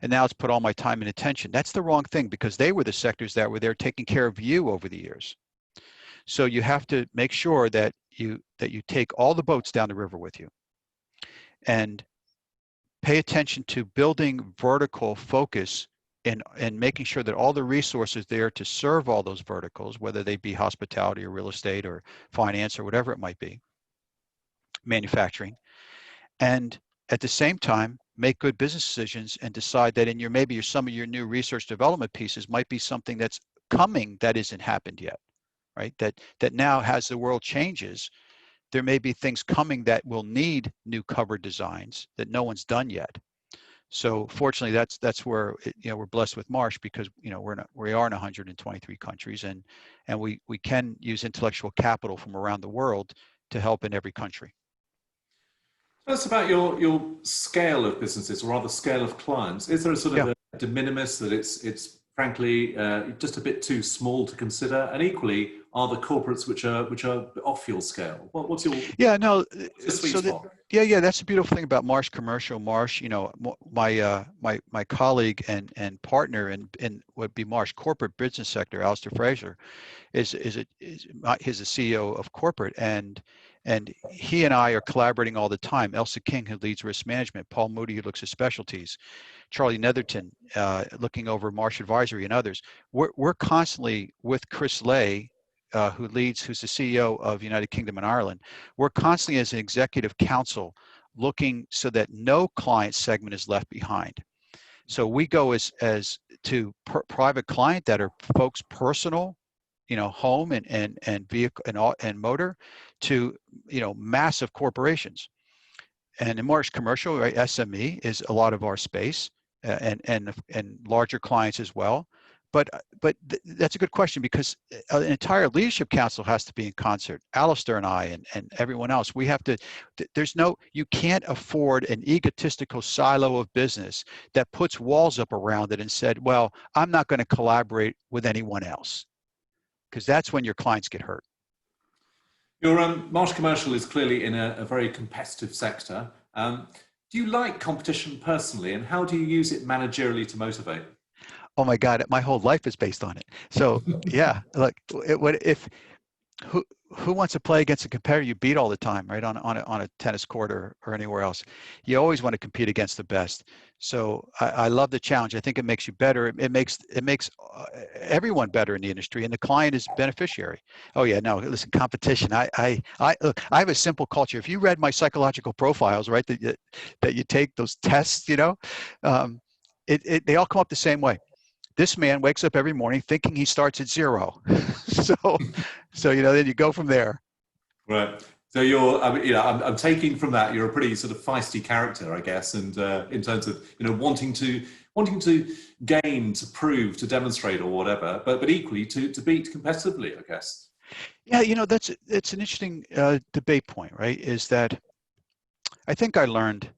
B: And now it's put all my time and attention. That's the wrong thing, because they were the sectors that were there taking care of you over the years. So you have to make sure that you take all the boats down the river with you and pay attention to building vertical focus and making sure that all the resources there to serve all those verticals, whether they be hospitality or real estate or finance or whatever it might be, manufacturing, and at the same time make good business decisions and decide that in some of your new research development pieces might be something that's coming that isn't happened yet, right? That now, as the world changes, there may be things coming that will need new cover designs that no one's done yet. So fortunately, that's where we're blessed with Marsh, because we are in 123 countries, and we can use intellectual capital from around the world to help in every country.
A: Tell us about your scale of businesses, or rather scale of clients. Is there a sort of a de minimis that it's frankly just a bit too small to consider? And equally, are the corporates which are off your scale? What's your sweet spot?
B: That's the beautiful thing about Marsh Commercial. Marsh, my colleague and partner in would be Marsh Corporate Business Sector, Alistair Fraser, is the CEO of corporate, and he and I are collaborating all the time. Elsa King, who leads risk management, Paul Moody, who looks at specialties, Charlie Netherton, looking over Marsh Advisory, and others. We're constantly with Chris Lay, who's the CEO of United Kingdom and Ireland. We're constantly, as an executive council, looking so that no client segment is left behind. So we go as to private client that are folks personal, home and vehicle and motor, to massive corporations. And in Marsh Commercial, right, SME is a lot of our space, and larger clients as well. But that's a good question, because an entire leadership council has to be in concert. Alistair and I and everyone else, we have to, you can't afford an egotistical silo of business that puts walls up around it and said, well, I'm not going to collaborate with anyone else, because that's when your clients get hurt.
A: Your Marsh Commercial is clearly in a very competitive sector. Do you like competition personally, and how do you use it managerially to motivate?
B: Oh my God, my whole life is based on it. So yeah, look, who wants to play against a competitor you beat all the time, right? On a tennis court or anywhere else. You always want to compete against the best. So I love the challenge. I think it makes you better. It makes everyone better in the industry, and the client is beneficiary. Oh yeah, no, listen, competition. Look, I have a simple culture. If you read my psychological profiles, right, that you take those tests, they all come up the same way. This man wakes up every morning thinking he starts at zero. so then you go from there.
A: Right. So I'm taking from that you're a pretty sort of feisty character, I guess, and in terms of wanting to gain, to prove, to demonstrate, or whatever, but equally to beat competitively, I guess.
B: Yeah, it's an interesting debate point, right? Is that I think I learned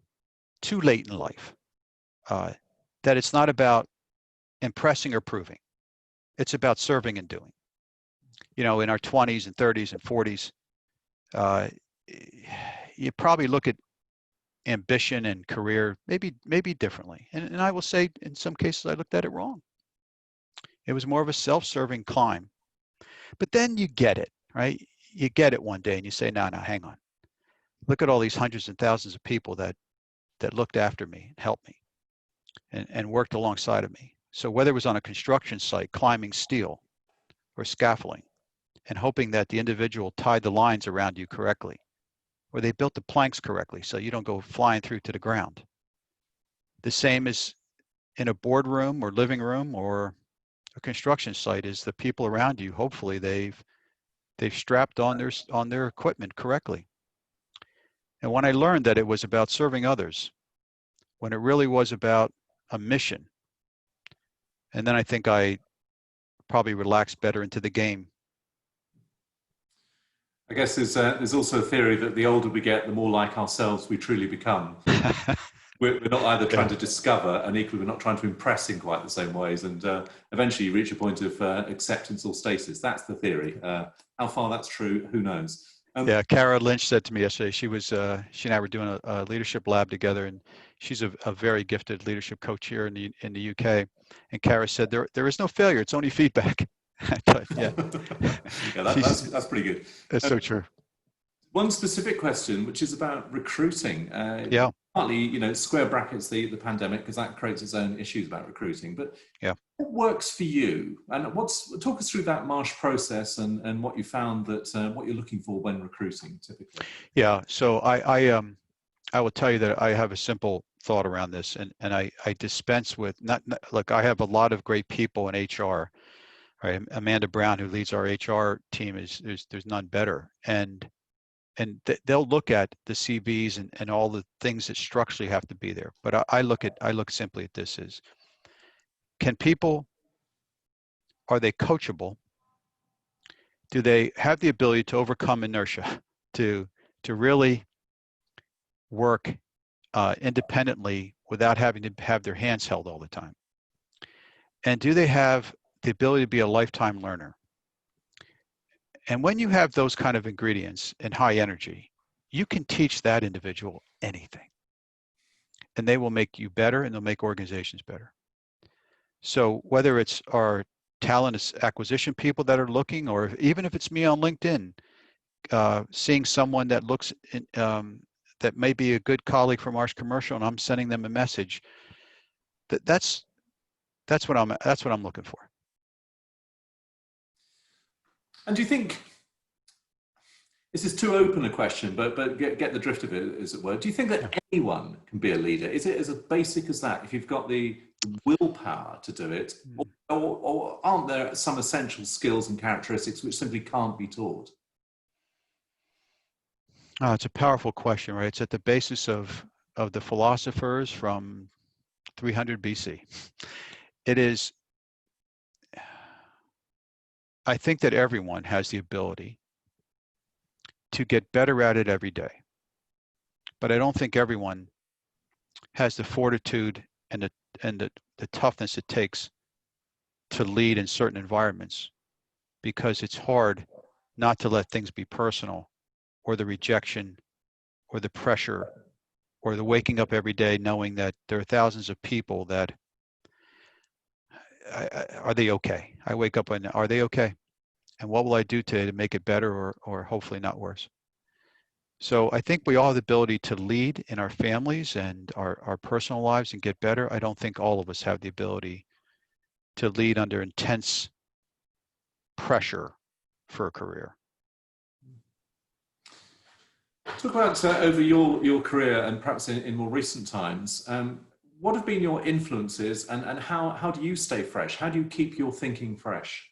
B: too late in life that it's not about impressing or proving. It's about serving and doing. In our 20s and 30s and 40s, you probably look at ambition and career maybe differently. And I will say, in some cases, I looked at it wrong. It was more of a self-serving climb. But then you get it, right? You get it one day and you say, no, hang on. Look at all these hundreds and thousands of people that looked after me and helped me and worked alongside of me. So whether it was on a construction site, climbing steel or scaffolding, and hoping that the individual tied the lines around you correctly, or they built the planks correctly so you don't go flying through to the ground. The same as in a boardroom or living room or a construction site, is the people around you, hopefully they've strapped on their equipment correctly. And when I learned that it was about serving others, when it really was about a mission, and then I think I probably relaxed better into the game.
A: I guess there's also a theory that the older we get, the more like ourselves we truly become. We're not either trying to discover, and equally we're not trying to impress in quite the same ways. And eventually you reach a point of acceptance or status. That's the theory. How far that's true, who knows?
B: Yeah, Kara Lynch said to me yesterday, she and I were doing a leadership lab together, and she's a very gifted leadership coach here in the UK. And Kara said, there is no failure, it's only feedback. Yeah,
A: that's pretty good.
B: That's so true.
A: One specific question, which is about recruiting.
B: Yeah.
A: Partly, square brackets the pandemic, because that creates its own issues about recruiting. But
B: yeah,
A: what works for you? And talk us through that Marsh process and what you found, that what you're looking for when recruiting typically.
B: Yeah. So I will tell you that I have a simple thought around this, and I dispense with look, I have a lot of great people in HR. Right? Amanda Brown, who leads our HR team, there's none better. And they'll look at the CVs and all the things that structurally have to be there. But I look simply at this as, can people, are they coachable? Do they have the ability to overcome inertia, to really work independently without having to have their hands held all the time? And do they have the ability to be a lifetime learner? And when you have those kind of ingredients and high energy, you can teach that individual anything. And they will make you better, and they'll make organizations better. So whether it's our talent acquisition people that are looking, or even if it's me on LinkedIn, seeing someone that looks that may be a good colleague from Marsh Commercial, and I'm sending them a message, that's what I'm looking for.
A: And do you think, this is too open a question, but get the drift of it, as it were. Do you think that anyone can be a leader? Is it as basic as that? If you've got the willpower to do it, or aren't there some essential skills and characteristics which simply can't be taught?
B: Oh, it's a powerful question, right? It's at the basis of the philosophers from 300 BC. It is, I think that everyone has the ability to get better at it every day. But I don't think everyone has the fortitude and the toughness it takes to lead in certain environments, because it's hard not to let things be personal, or the rejection, or the pressure, or the waking up every day knowing that there are thousands of people that, are they okay? I wake up and, are they okay? And what will I do today to make it better, or hopefully not worse? So I think we all have the ability to lead in our families and our personal lives and get better. I don't think all of us have the ability to lead under intense pressure for a career.
A: Talk about over your career, and perhaps in more recent times, what have been your influences, and how do you stay fresh? How do you keep your thinking fresh?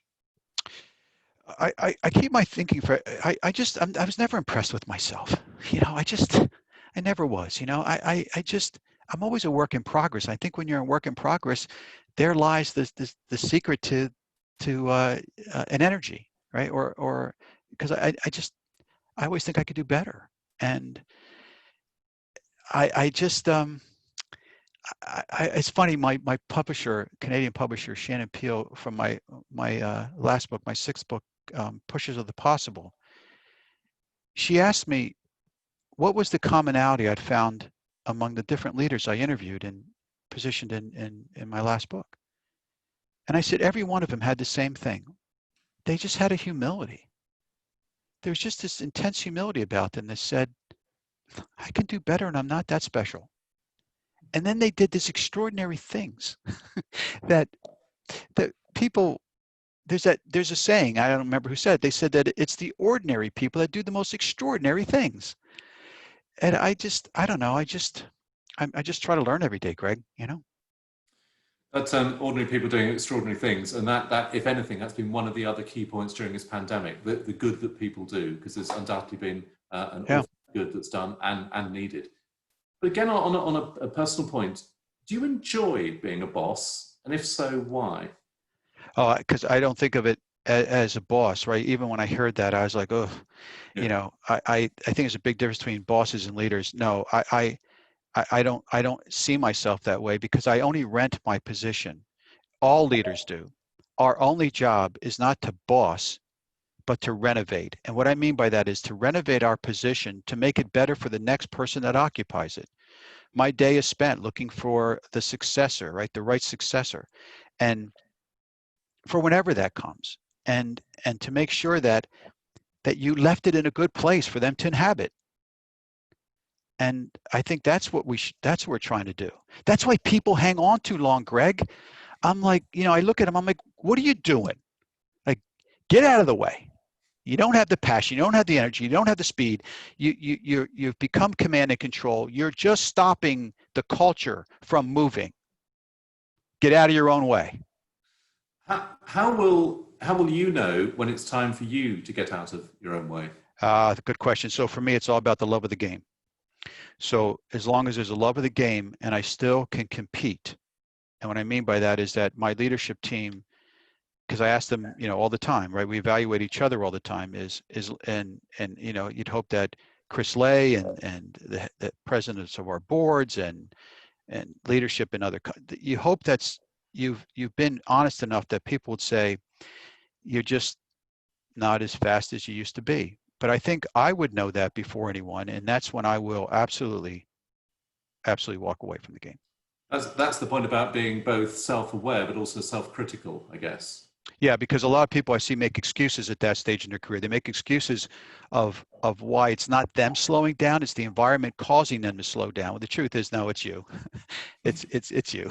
B: I keep my thinking fresh. I was never impressed with myself. I never was. I'm always a work in progress. I think when you're a work in progress, there lies the secret to an energy, right? Or because I always think I could do better. And it's funny, my publisher, Canadian publisher, Shannon Peel, from my last book, my sixth book, Pushers of the Possible, she asked me what was the commonality I'd found among the different leaders I interviewed and positioned in my last book. And I said, every one of them had the same thing. They just had a humility. There was just this intense humility about them that said, I can do better and I'm not that special. And then they did these extraordinary things that people, there's a saying, I don't remember who said it, they said that it's the ordinary people that do the most extraordinary things. And I don't know, I just try to learn every day, Greg,
A: That's ordinary people doing extraordinary things, and that, if anything, that's been one of the other key points during this pandemic, the good that people do, because there's undoubtedly been an awful good that's done and needed. But again, on a personal point, do you enjoy being a boss? And if so, why?
B: Oh, because I don't think of it as a boss, right? Even when I heard that, I was like, oh, I think there's a big difference between bosses and leaders. No, I don't see myself that way, because I only rent my position. All leaders do. Our only job is not to boss, but to renovate. And what I mean by that is to renovate our position to make it better for the next person that occupies it. My day is spent looking for the successor, right? The right successor. And for whenever that comes. And to make sure that you left it in a good place for them to inhabit. And I think that's what we're trying to do. That's why people hang on too long, Greg. I'm like, I look at them, I'm like, what are you doing? Like, get out of the way. You don't have the passion, you don't have the energy, you don't have the speed. You've become command and control. You're just stopping the culture from moving. Get out of your own way.
A: How will you know when it's time for you to get out of your own way?
B: Good question. So for me, it's all about the love of the game. So as long as there's a love of the game and I still can compete, and what I mean by that is that my leadership team, because I ask them, all the time, right? We evaluate each other all the time. And you'd hope that Chris Lay and the presidents of our boards and leadership in you hope you've been honest enough that people would say you're just not as fast as you used to be. But I think I would know that before anyone, and that's when I will absolutely walk away from the game.
A: That's the point about being both self-aware but also self-critical, I guess.
B: Yeah, because a lot of people I see make excuses at that stage in their career. They make excuses of why it's not them slowing down; it's the environment causing them to slow down. Well, the truth is, no, it's you. It's you.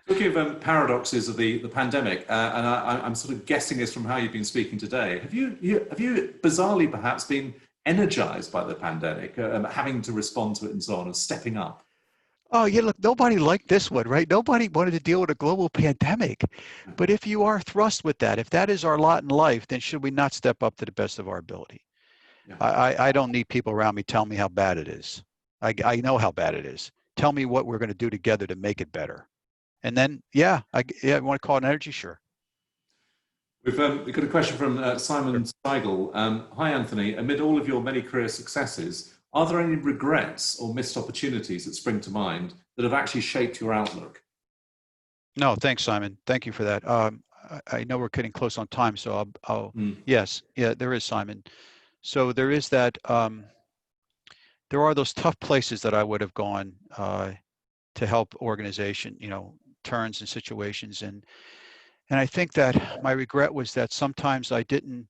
A: Talking of paradoxes of the pandemic, and I'm sort of guessing this from how you've been speaking today. Have you bizarrely perhaps been energized by the pandemic, having to respond to it and so on, and stepping up?
B: Oh, yeah, look, nobody liked this one, right? Nobody wanted to deal with a global pandemic. But if you are thrust with that, if that is our lot in life, then should we not step up to the best of our ability?
A: Yeah.
B: I don't need people around me telling me how bad it is. I know how bad it is. Tell me what we're going to do together to make it better. And then, I want to call it an energy, sure.
A: We've got a question from Simon Seigel. Hi, Anthony. Amid all of your many career successes, are there any regrets or missed opportunities that spring to mind that have actually shaped your outlook?
B: No, thanks, Simon. Thank you for that. I know we're getting close on time, so yes, there is, Simon. So there is that. There are those tough places that I would have gone to help organization, turns and situations, and I think that my regret was that sometimes I didn't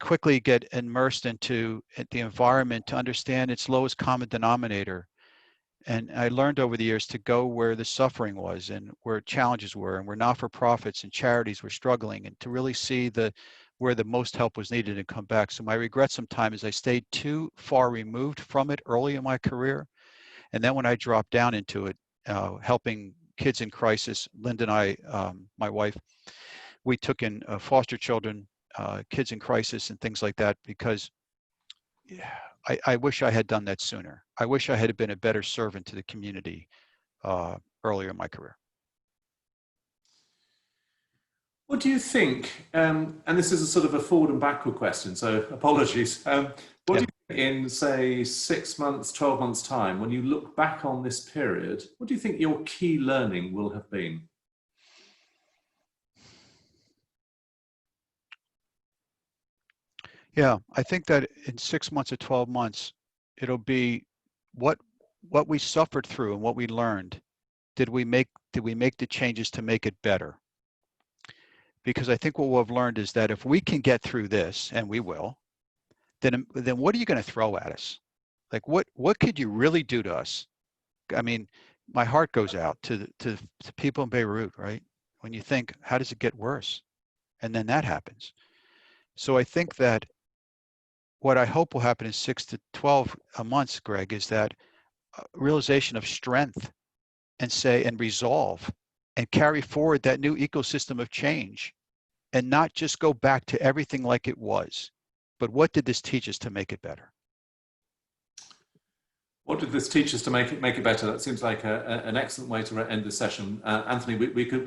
B: quickly get immersed into the environment to understand its lowest common denominator. And I learned over the years to go where the suffering was and where challenges were and where not-for-profits and charities were struggling, and to really see where the most help was needed and come back. So my regret sometimes is I stayed too far removed from it early in my career. And then when I dropped down into it, helping kids in crisis, Linda and I, my wife, we took in foster children, kids in crisis and things like that, because I wish I had done that sooner. I wish I had been a better servant to the community earlier in my career.
A: What do you think, and this is a sort of a forward and backward question, so apologies. What do you think in, say, 6 months, 12 months' time, when you look back on this period, what do you think your key learning will have been?
B: Yeah, I think that in 6 months or 12 months, it'll be what we suffered through and what we learned. Did we make the changes to make it better? Because I think what we've learned is that if we can get through this, and we will, then what are you going to throw at us? Like what could you really do to us? I mean, my heart goes out to people in Beirut, right? When you think, how does it get worse? And then that happens. So I think that what I hope will happen in 6 to 12 months, Greg, is that realization of strength and resolve and carry forward that new ecosystem of change, and not just go back to everything like it was, but what did this teach us to make it better?
A: What did this teach us to make it better? That seems like an excellent way to end the session. Anthony, we could,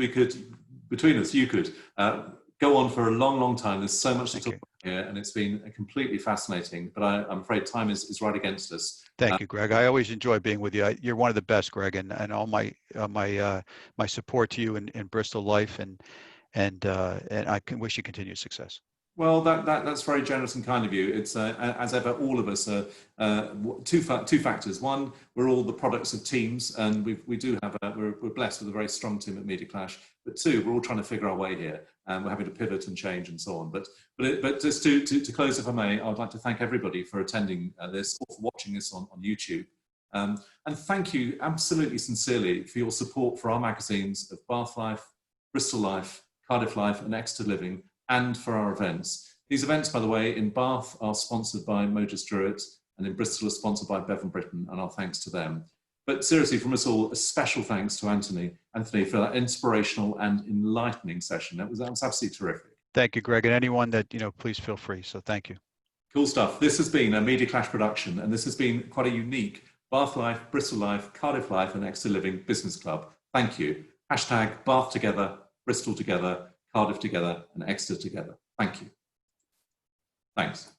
A: between us, you could go on for a long, long time. There's so much to talk about here, and it's been completely fascinating, but I'm afraid time is right against us.
B: Thank you, Greg. I always enjoy being with you. You're one of the best, Greg, and all my support to you in Bristol Life, and I wish you continued success.
A: Well, that's very generous and kind of you. It's as ever, all of us are two factors. One, we're all the products of teams, and we do have we're blessed with a very strong team at Media Clash. But two, we're all trying to figure our way here, and we're having to pivot and change and so on. But just to close, if I may, I would like to thank everybody for attending this or for watching this on YouTube. And thank you absolutely sincerely for your support for our magazines of Bath Life, Bristol Life, Cardiff Life, and Exeter Living, and for our events. These events, by the way, in Bath are sponsored by Modus Druitt, and in Bristol are sponsored by Bevan Britain, and our thanks to them. But seriously, from us all, a special thanks to Anthony for that inspirational and enlightening session. That was absolutely terrific.
B: Thank you, Greg, and anyone that, please feel free. So thank you.
A: Cool stuff. This has been a Media Clash production, and this has been quite a unique Bath Life, Bristol Life, Cardiff Life, and Exeter Living Business Club. Thank you. Hashtag Bath together, Bristol together, Cardiff together, and Exeter together. Thank you. Thanks.